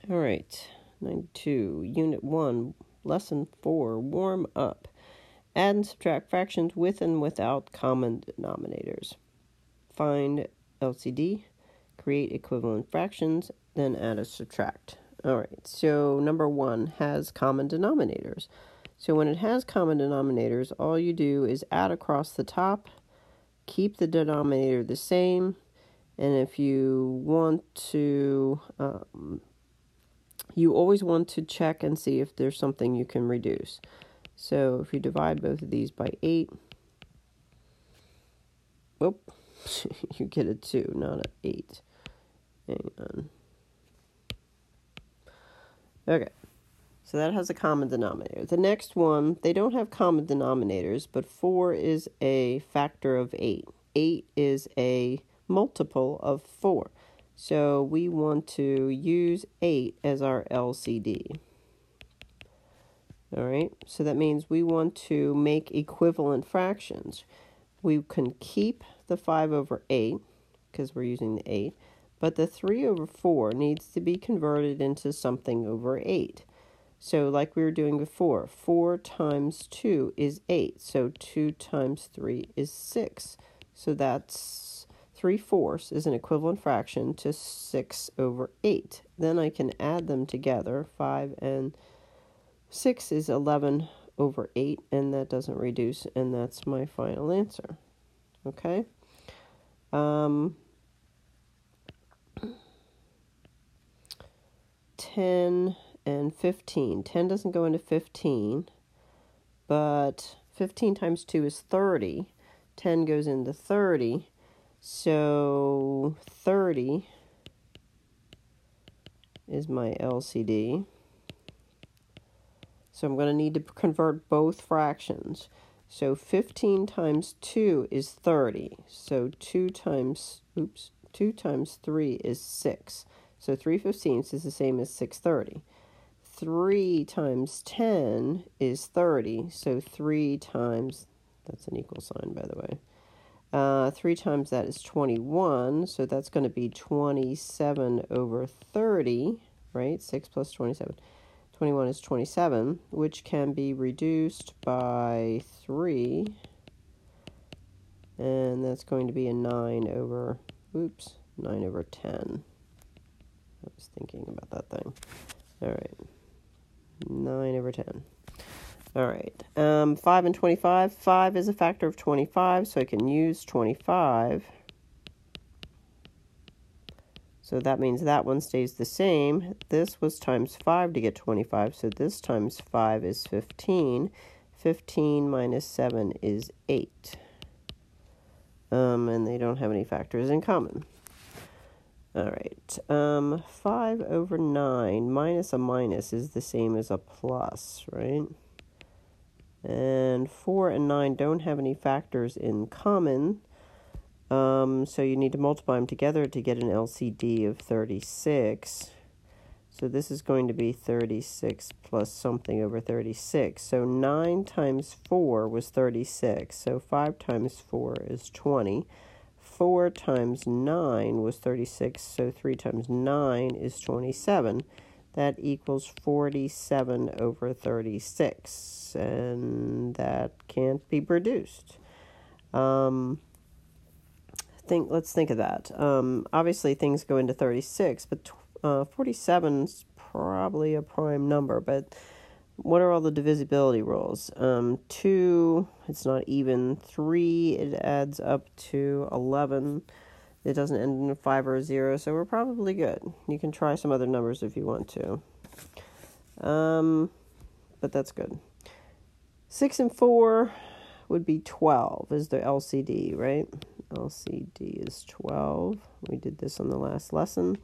All right, 92, Unit 1, Lesson 4, Warm Up. Add and subtract fractions with and without common denominators. Find LCD, create equivalent fractions, then add or subtract. All right, so number 1 has common denominators. So when it has common denominators, all you do is add across the top, keep the denominator the same, and if you want to, you always want to check and see if there's something you can reduce. So if you divide both of these by 8, whoop, you get a 2, not an 8. Hang on. Okay, so that has a common denominator. The next one, they don't have common denominators, but 4 is a factor of 8. 8 is a multiple of 4. So we want to use 8 as our LCD. All right, so that means we want to make equivalent fractions. We can keep the 5 over 8 because we're using the 8, but the 3 over 4 needs to be converted into something over 8. So like we were doing before, 4 times 2 is 8, so 2 times 3 is 6. So that's 3/4 is an equivalent fraction to 6 over 8. Then I can add them together. 5 and 6 is 11 over 8, and that doesn't reduce, and that's my final answer. Okay? 10 and 15. 10 doesn't go into 15, but 15 times 2 is 30. 10 goes into 30, so 30 is my LCD. So I'm going to need to convert both fractions. So 15 times 2 is 30. So 2 times 3 is 6. So 3/15 is the same as 6/30. 3 times 10 is 30. So 3 times, that's an equal sign, by the way. 3 times that is 21. So that's going to be 27 over 30, right? 6 plus 27. 21 is 27, which can be reduced by 3. And that's going to be a 9 over 10. I was thinking about that thing. All right. 9 over 10. All right. 5 and 25. 5 is a factor of 25, so I can use 25. So that means that one stays the same. This was times 5 to get 25, so this times 5 is 15. 15 minus 7 is 8. And they don't have any factors in common. All right. 5 over 9 minus a minus is the same as a plus, right? And 4 and 9 don't have any factors in common. So you need to multiply them together to get an LCD of 36. So this is going to be 36 plus something over 36. So 9 times 4 was 36. So 5 times 4 is 20. 4 times 9 was 36. So 3 times 9 is 27. That equals 47 over 36. And that can't be reduced. Let's think of that. Obviously, things go into 36, but 47 is probably a prime number. But what are all the divisibility rules? 2, it's not even. 3, it adds up to 11. It doesn't end in a 5 or a 0, so we're probably good. You can try some other numbers if you want to. But that's good. 6 and 4 would be 12 is the LCD, right? LCD is 12. We did this on the last lesson.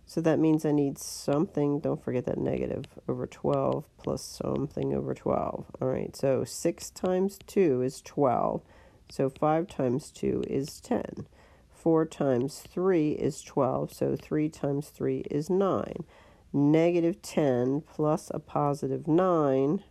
So that means I need something, don't forget that negative, over 12 plus something over 12. All right, so 6 times 2 is 12. So 5 times 2 is 10. 4 times 3 is 12. So 3 times 3 is 9. Negative 10 plus a positive 9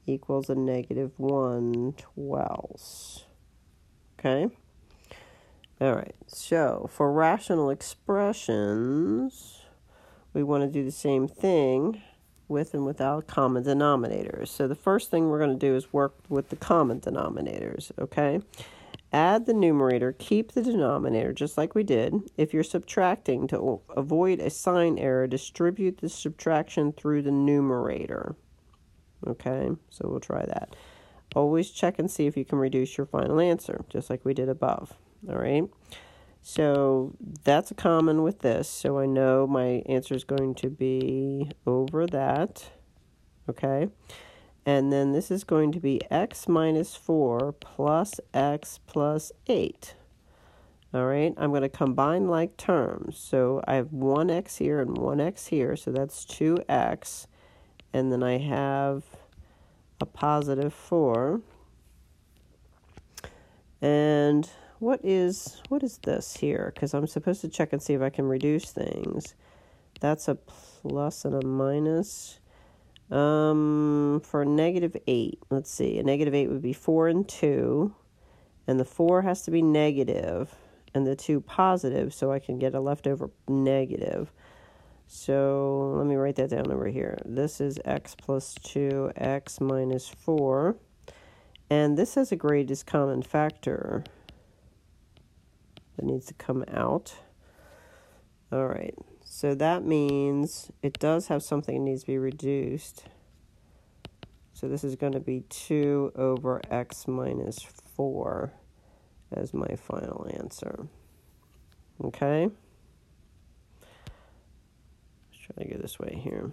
equals a negative 1/12. Okay? All right, so for rational expressions, we want to do the same thing with and without common denominators. So the first thing we're going to do is work with the common denominators, okay? Add the numerator, keep the denominator, just like we did. If you're subtracting, to avoid a sign error, distribute the subtraction through the numerator. Okay, so we'll try that. Always check and see if you can reduce your final answer, just like we did above. All right, so that's a common with this. So I know my answer is going to be over that. Okay. And then this is going to be x minus 4 plus x plus 8. All right, I'm going to combine like terms. So I have 1x here and 1x here, so that's 2x. And then I have a positive 4. And what is this here? Because I'm supposed to check and see if I can reduce things. That's a plus and a minus. For a negative 8, let's see, a negative 8 would be 4 and 2, and the 4 has to be negative, and the 2 positive, so I can get a leftover negative. So let me write that down over here. This is x plus 2, x minus 4, and this has a greatest common factor that needs to come out. All right. So that means it does have something that needs to be reduced. So this is going to be 2 over x minus 4 as my final answer. Okay? Let's try to go this way here.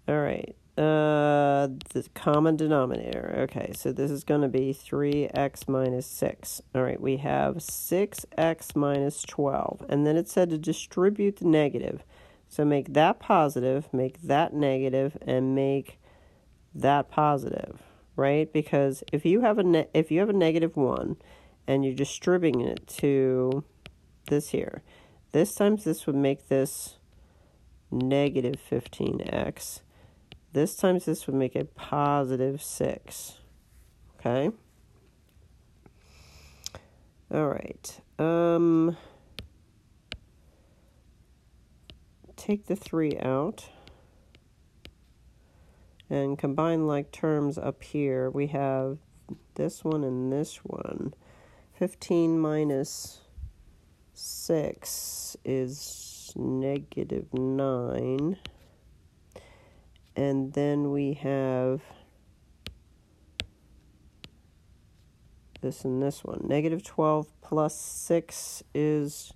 All right. The common denominator. Okay, so this is going to be 3x minus 6. All right, we have 6x minus 12. And then it said to distribute the negative. So make that positive, make that negative, and make that positive, right? Because if you have a negative 1 and you're distributing it to this here, this times this would make this negative 15x. This times this would make a positive 6. Okay? All right. Take the 3 out. And combine like terms up here. We have this one and this one. 15 minus 6 is negative 9. And then we have this and this one. Negative 12 plus 6 is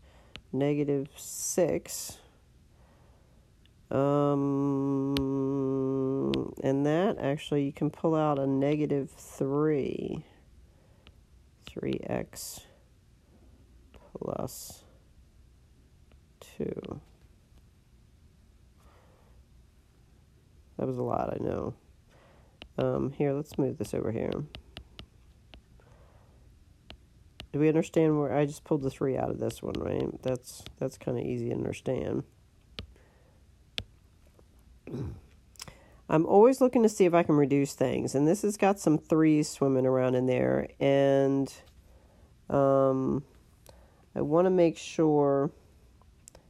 negative 6. And that actually you can pull out a negative 3. 3x plus 2. That was a lot, I know. Here, let's move this over here. Do we understand where I just pulled the 3 out of this one, right? That's kind of easy to understand. I'm always looking to see if I can reduce things, and this has got some 3s swimming around in there, and I want to make sure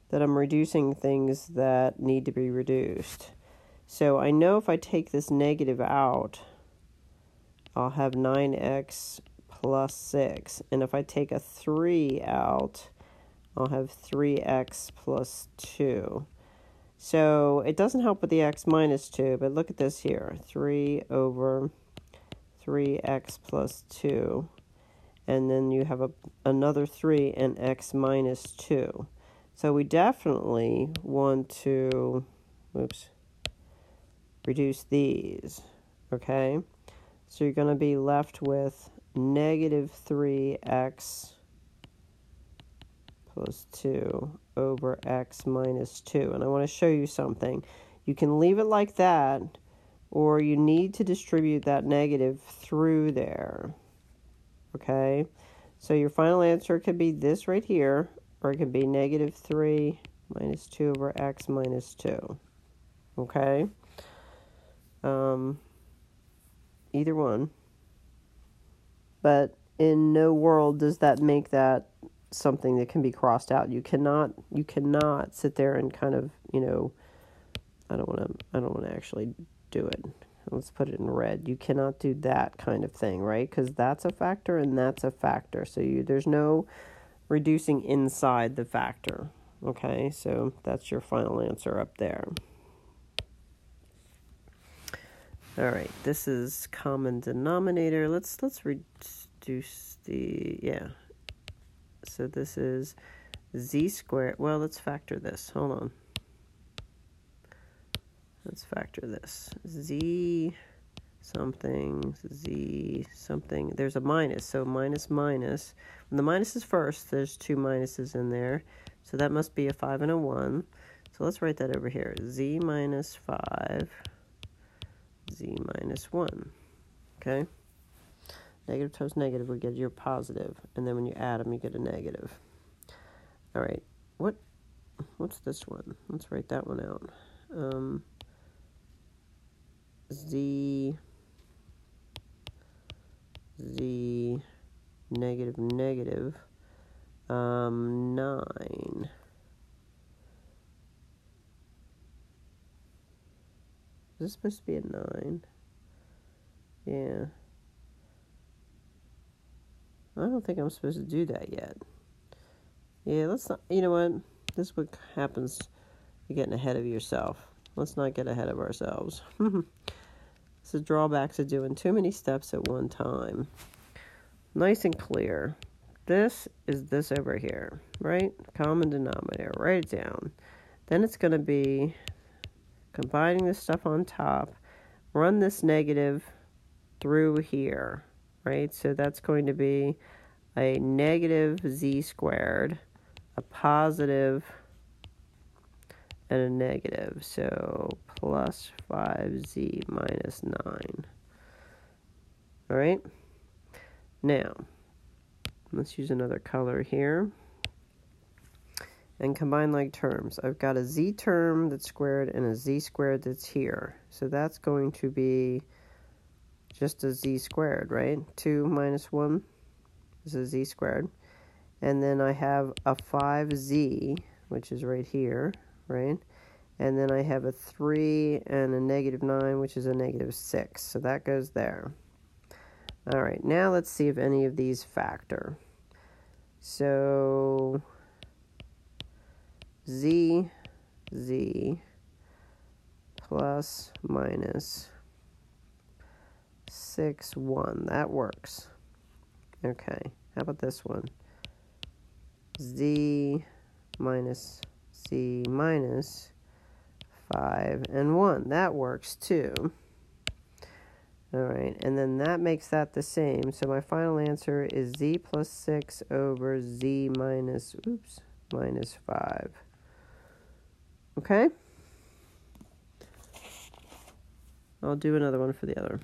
that I'm reducing things that need to be reduced. So I know if I take this negative out, I'll have 9x plus 6. And if I take a 3 out, I'll have 3x plus 2. So it doesn't help with the x minus 2, but look at this here. 3 over 3x plus 2. And then you have another 3 and x minus 2. So we definitely want to, reduce these, okay? So you're going to be left with negative 3x plus 2 over x minus 2. And I want to show you something. You can leave it like that, or you need to distribute that negative through there, okay? So your final answer could be this right here, or it could be negative 3 minus 2 over x minus 2, okay? Either one. But in no world does that make that something that can be crossed out. You cannot sit there and kind of, I don't want to actually do it. Let's put it in red. You cannot do that kind of thing, right? Because that's a factor and that's a factor. So there's no reducing inside the factor. Okay, so that's your final answer up there. All right, this is common denominator. Let's reduce so this is z squared. Well, let's factor this. Hold on. Let's factor this. Z something, Z something. There's a minus, so minus, minus. When the minus is first, there's two minuses in there. So that must be a 5 and a 1. So let's write that over here. Z minus 5, Z minus 1. Okay? Negative times negative, we get your positive. And then when you add them, you get a negative. All right. What's this one? Let's write that one out. Z negative negative 9. Is this supposed to be a 9? Yeah. I don't think I'm supposed to do that yet. Yeah, let's not, you know what? This is what happens. You're getting ahead of yourself. Let's not get ahead of ourselves. This is drawbacks of doing too many steps at one time. Nice and clear. This is this over here, right? Common denominator. Write it down. Then it's going to be combining this stuff on top. Run this negative through here, right? So that's going to be a negative z squared, a positive, and a negative. So plus 5z minus 9. All right? Now, let's use another color here. And combine like terms. I've got a z term that's squared and a z squared that's here. So that's going to be just a z squared, right? 2 minus 1 is a z squared. And then I have a 5z, which is right here, right? And then I have a 3 and a negative 9, which is a negative 6. So that goes there. All right, now let's see if any of these factor. So z plus minus 6, 1. That works. Okay, how about this one? Z minus 5 and 1. That works too. All right, and then that makes that the same. So my final answer is z plus 6 over z minus 5. Okay? I'll do another one for the other.